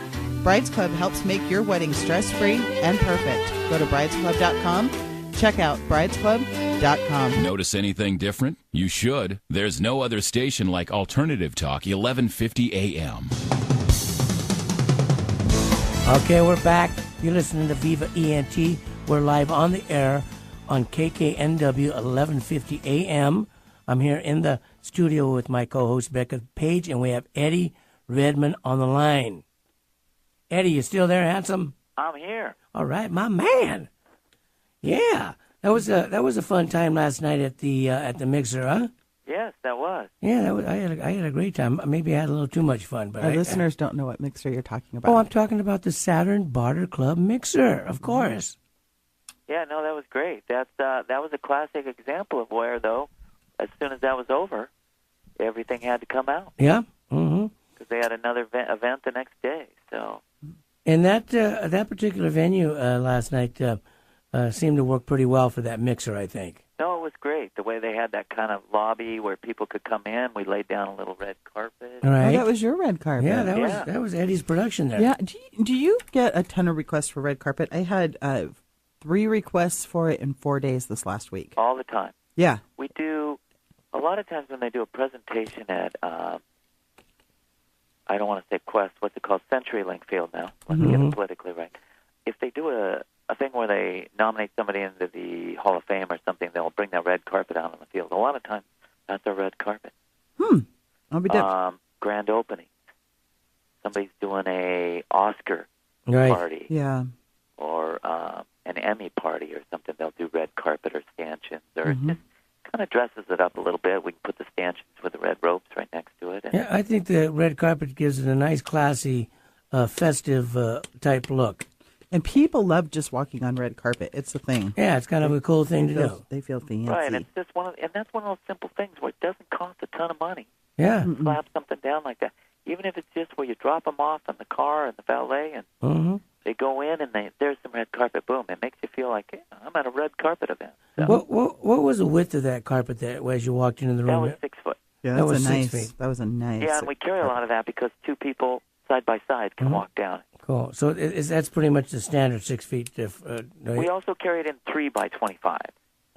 Brides Club helps make your wedding stress-free and perfect. Go to bridesclub.com. Check out bridesclub.com. Notice anything different? You should. There's no other station like Alternative Talk, 1150 AM. Okay, we're back. You're listening to Viva ENT. We're live on the air on KKNW 1150 AM. I'm here in the studio with my co-host Becka Page, and we have Eddie Redmond on the line. Eddie, you still there, handsome? I'm here. All right, my man. Yeah, that was a fun time last night at the mixer, huh? Yes, that was. Yeah, I had a great time. Maybe I had a little too much fun, but our listeners don't know what mixer you're talking about. Oh, I'm talking about the Saturn Barter Club mixer, of course. Yeah, no, that was great. That was a classic example of where, though, as soon as that was over, everything had to come out. Yeah. Mm-hmm. Because they had another event the next day. So. And that particular venue last night seemed to work pretty well for that mixer, I think. No, it was great. The way they had that kind of lobby where people could come in. We laid down a little red carpet. All right. Oh, that was your red carpet. Yeah, that was Eddie's production there. Yeah. Do you get a ton of requests for red carpet? I had 3 requests for it in 4 days this last week. All the time. Yeah. We do, a lot of times when they do a presentation at, I don't want to say Quest, what's it called, CenturyLink Field now, let's get it politically right. If they do a thing where they nominate somebody into the Hall of Fame or something, they'll bring that red carpet out on the field. A lot of times, that's a red carpet. I'll be deaf. Grand openings. Somebody's doing a Oscar Right. party. Yeah. Or an Emmy party or something. They'll do red carpet or stanchions, or it just kind of dresses it up a little bit. We can put the stanchions with the red ropes right next to it. And Yeah, I think the red carpet gives it a nice, classy, festive type look. And people love just walking on red carpet. It's a thing. Yeah, it's kind of a cool thing to do. They feel fancy. right, and it's just and that's one of those simple things where it doesn't cost a ton of money. Yeah. Slap something down like that, even if it's just where you drop them off in the car and the valet, and they go in and there's some red carpet. Boom! It makes you feel like, hey, I'm at a red carpet event. So What was the width of that carpet that as you walked into the room? that was 6 foot. Yeah, that that's was a 6 nice. feet. That was a nice. Yeah, and we carry a lot of that because 2 people side by side can walk down it. Cool. So that's pretty much the standard 6 feet. We also carry it in 3 by 25.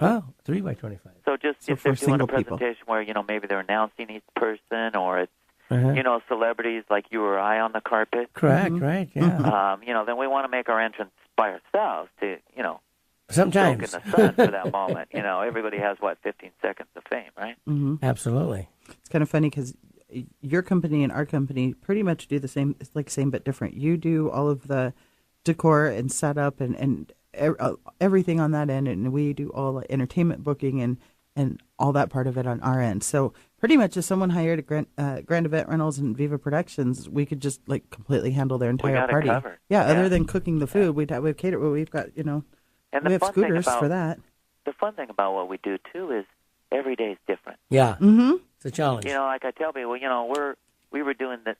Oh, 3 by 25. So just So if they're for doing a single people. presentation where, maybe they're announcing each person, or it's, Uh-huh. celebrities like you or I on the carpet, Correct, right, yeah. then we want to make our entrance by ourselves to, Sometimes. soak in the sun for that moment. Everybody has, 15 seconds of fame, right? Absolutely. It's kind of funny because your company and our company pretty much do the same. It's like same but different. You do all of the decor and setup and everything on that end, and we do all the entertainment booking and all that part of it on our end. So Pretty much, if someone hired a Grand Event Rentals and Viva Productions, we could just like completely handle their entire got it party. covered. Yeah, other than cooking the food, we've catered. We've got And we have scooters for that. The fun thing about what we do too is every day is different. Yeah, it's a challenge. Like I tell people, we were doing the,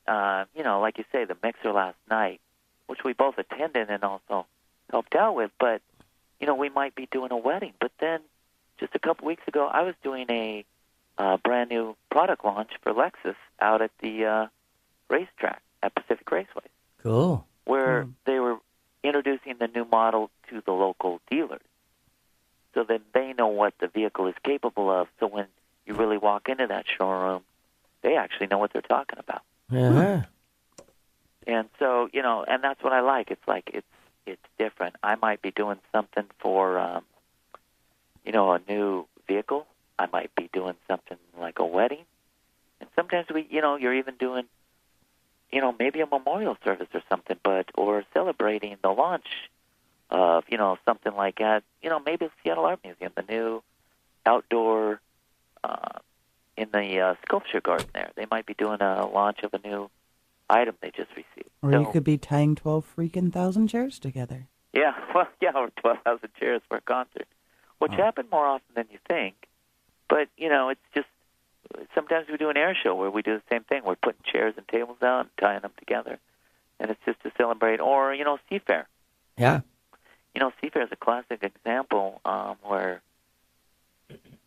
like you say, the mixer last night, which we both attended and also helped out with. But we might be doing a wedding. But then, just a couple weeks ago, I was doing a brand new product launch for Lexus out at the racetrack at Pacific Raceway. Cool. Where they were introducing the new model to the local dealers, so that they know what the vehicle is capable of. So when you really walk into that showroom, they actually know what they're talking about. Uh-huh. And so, and that's what I like. It's like it's different. I might be doing something for, a new vehicle. I might be doing something like a wedding. And sometimes you're even doing, maybe a memorial service or something, or celebrating the launch of, something like at, maybe the Seattle Art Museum, the new outdoor, in the sculpture garden there. They might be doing a launch of a new item they just received. Or you could be tying 12,000 chairs together. Yeah, or 12,000 chairs for a concert, which happen more often than you think. But, it's just, sometimes we do an air show where we do the same thing. We're putting chairs and tables out and tying them together. And it's just to celebrate. Or, Seafair. Yeah. Seafair is a classic example where,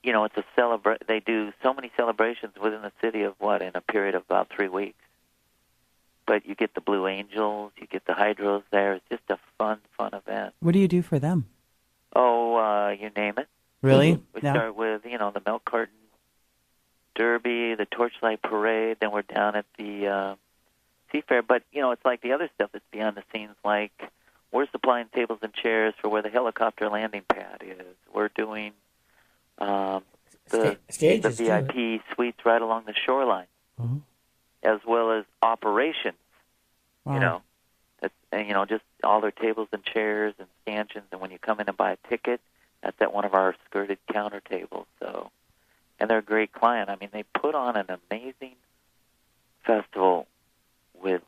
it's they do so many celebrations within the city of in a period of about 3 weeks. But you get the Blue Angels, you get the Hydros there. It's just a fun event. What do you do for them? Oh, you name it. Really? We start with, the Milk Carton Derby, the Torchlight Parade, then we're down at the Seafair. But, it's like the other stuff that's behind the scenes, like we're supplying tables and chairs for where the helicopter landing pad is. We're doing the VIP suites right along the shoreline, as well as operations, Wow. And, just all their tables and chairs and stanchions. And when you come in and buy a ticket, that's at one of our skirted counter tables. So, and they're a great client. I mean, they put on an amazing festival with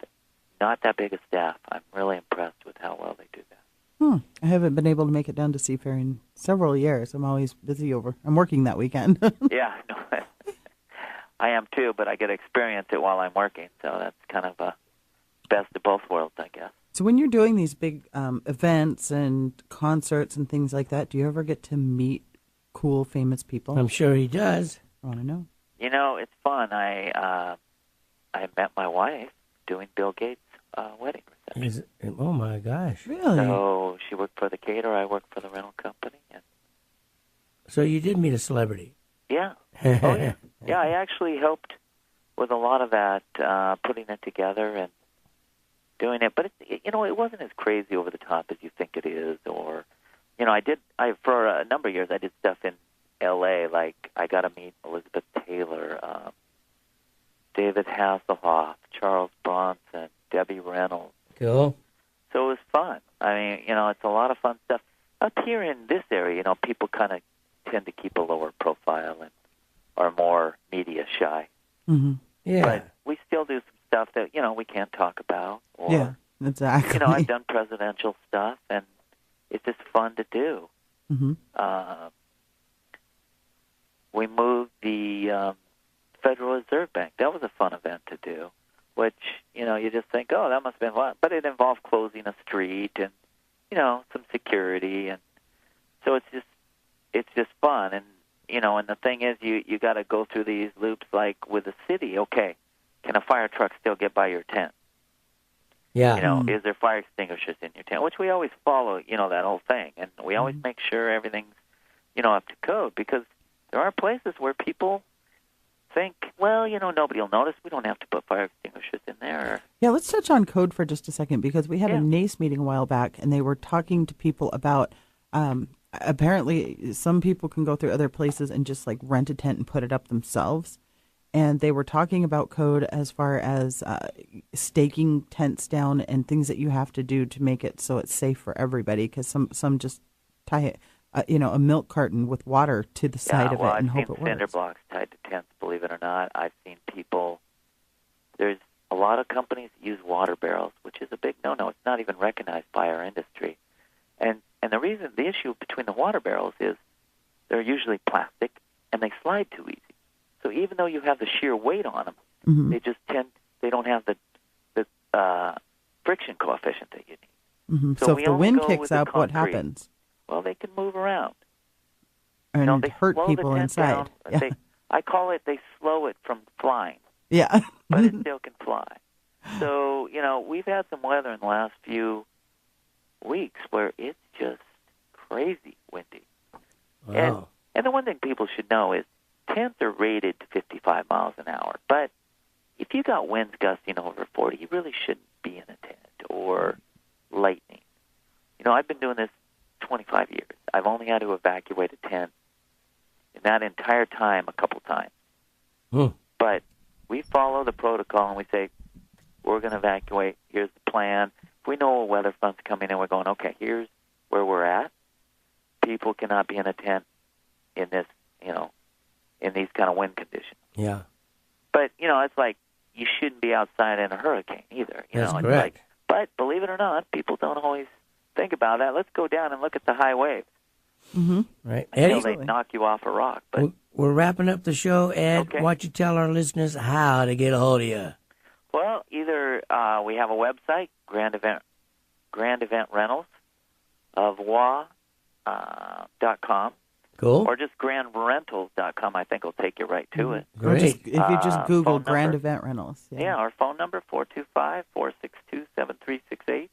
not that big a staff. I'm really impressed with how well they do that. I haven't been able to make it down to Seafair in several years. I'm always busy I'm working that weekend. Yeah, no, I am too, but I get to experience it while I'm working. So that's kind of a best of both worlds, I guess. So when you're doing these big events and concerts and things like that, do you ever get to meet cool, famous people? I'm sure he does. I want to know. It's fun. I met my wife doing Bill Gates' wedding reception. Oh, my gosh. Really? So she worked for the caterer, I worked for the rental company. And So you did meet a celebrity. yeah. Oh, yeah. Yeah, I actually helped with a lot of that, putting it together and doing it. But, it wasn't as crazy over the top as you think it is. Or, for a number of years, I did stuff in L.A., like I got to meet Elizabeth Taylor, David Hasselhoff, Charles Bronson, Debbie Reynolds. Cool. So it was fun. I mean, it's a lot of fun stuff. Up here in this area, people kind of tend to keep a lower profile and are more media shy. Mm-hmm. Yeah. But we still do some stuff that, we can't talk about. Or, Yeah, exactly. I've done presidential stuff, and it's just fun to do. Mm-hmm. We moved the Federal Reserve Bank. That was a fun event to do, which, you just think, oh, that must have been fun. But it involved closing a street and, some security. And so it's just fun. And, and the thing is, you got to go through these loops like with the city. Okay, can a fire truck still get by your tent? Yeah. Is there fire extinguishers in your tent? Which we always follow, that whole thing. And we always make sure everything's, up to code, because there are places where people think, well, nobody will notice. We don't have to put fire extinguishers in there. Yeah, let's touch on code for just a second, because we had a NACE meeting a while back, and they were talking to people about apparently some people can go through other places and just like rent a tent and put it up themselves. And they were talking about code as far as staking tents down and things that you have to do to make it so it's safe for everybody, because some just tie a milk carton with water to the side of it and hope it works. I've seen cinder blocks tied to tents, believe it or not. I've seen people. There's a lot of companies that use water barrels, which is a big no-no. It's not even recognized by our industry. And the issue between the water barrels is they're usually plastic and they slide too easy. So even though you have the sheer weight on them, Mm-hmm. they don't have the friction coefficient that you need. Mm-hmm. So if the wind kicks up, what happens? Well, they can move around. And they hurt slow people the tent inside. Down. Yeah. I call it they slow it from flying. Yeah. But it still can fly. So, we've had some weather in the last few weeks where it's just crazy windy. Wow. And the one thing people should know is tents are rated to 55 miles an hour. But if you got winds gusting over 40, you really shouldn't be in a tent or lightning. I've been doing this 25 years. I've only had to evacuate a tent in that entire time a couple times. But we follow the protocol and we say, we're going to evacuate. Here's the plan. If we know a weather front's coming in, we're going, okay, here's where we're at. People cannot be in a tent in this, in these kind of wind conditions. Yeah. But, it's like you shouldn't be outside in a hurricane either. That's It's correct. but believe it or not, people don't always think about that. Let's go down and look at the high waves. Mm-hmm. Right. Until Eddie, they knock you off a rock. But we're wrapping up the show. Ed, Okay. why don't you tell our listeners how to get a hold of you? Well, either we have a website, Grand Event Rentals of .com, Cool. or just grandrentals.com. I think will take you right to it. Or Great. if you just Google phone Grand number. Event Rentals. Yeah, our phone number 425-462-7368.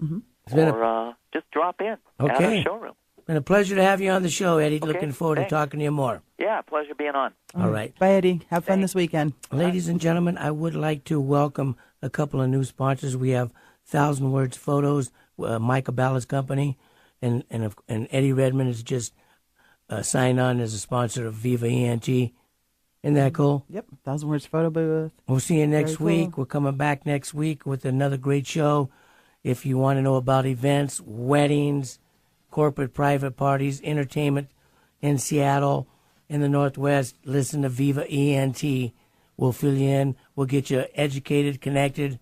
Mm-hmm. It's been Or just drop in at Okay. our showroom. been a pleasure to have you on the show, Eddie. Okay, Looking forward thanks. to talking to you more. Yeah, pleasure being on. All right. Bye, Eddie. Have fun Thanks. this weekend. Ladies and gentlemen, I would like to welcome a couple of new sponsors. We have 1,000 Words Photos, Mike Abala's company, and Eddie Redmond is just signed on as a sponsor of Viva ENT. Isn't that cool? Yep. 1,000 Words Photo Booth. We'll see you next Very cool. week. We're coming back next week with another great show. If you want to know about events, weddings, corporate private parties, entertainment in Seattle, in the Northwest, listen to Viva ENT. We'll fill you in. We'll get you educated, connected.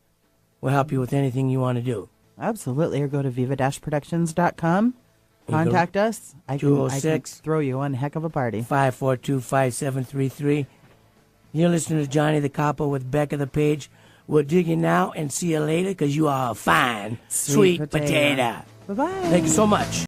We'll help you with anything you want to do. Absolutely. Or go to viva-productions.com. Contact us. I can 206 throw you one heck of a party. 542-5733. You're listening to Johnny the Capo with Becka Page. We'll dig you now and see you later because you are a fine, sweet potato. Bye-bye. Thank you so much.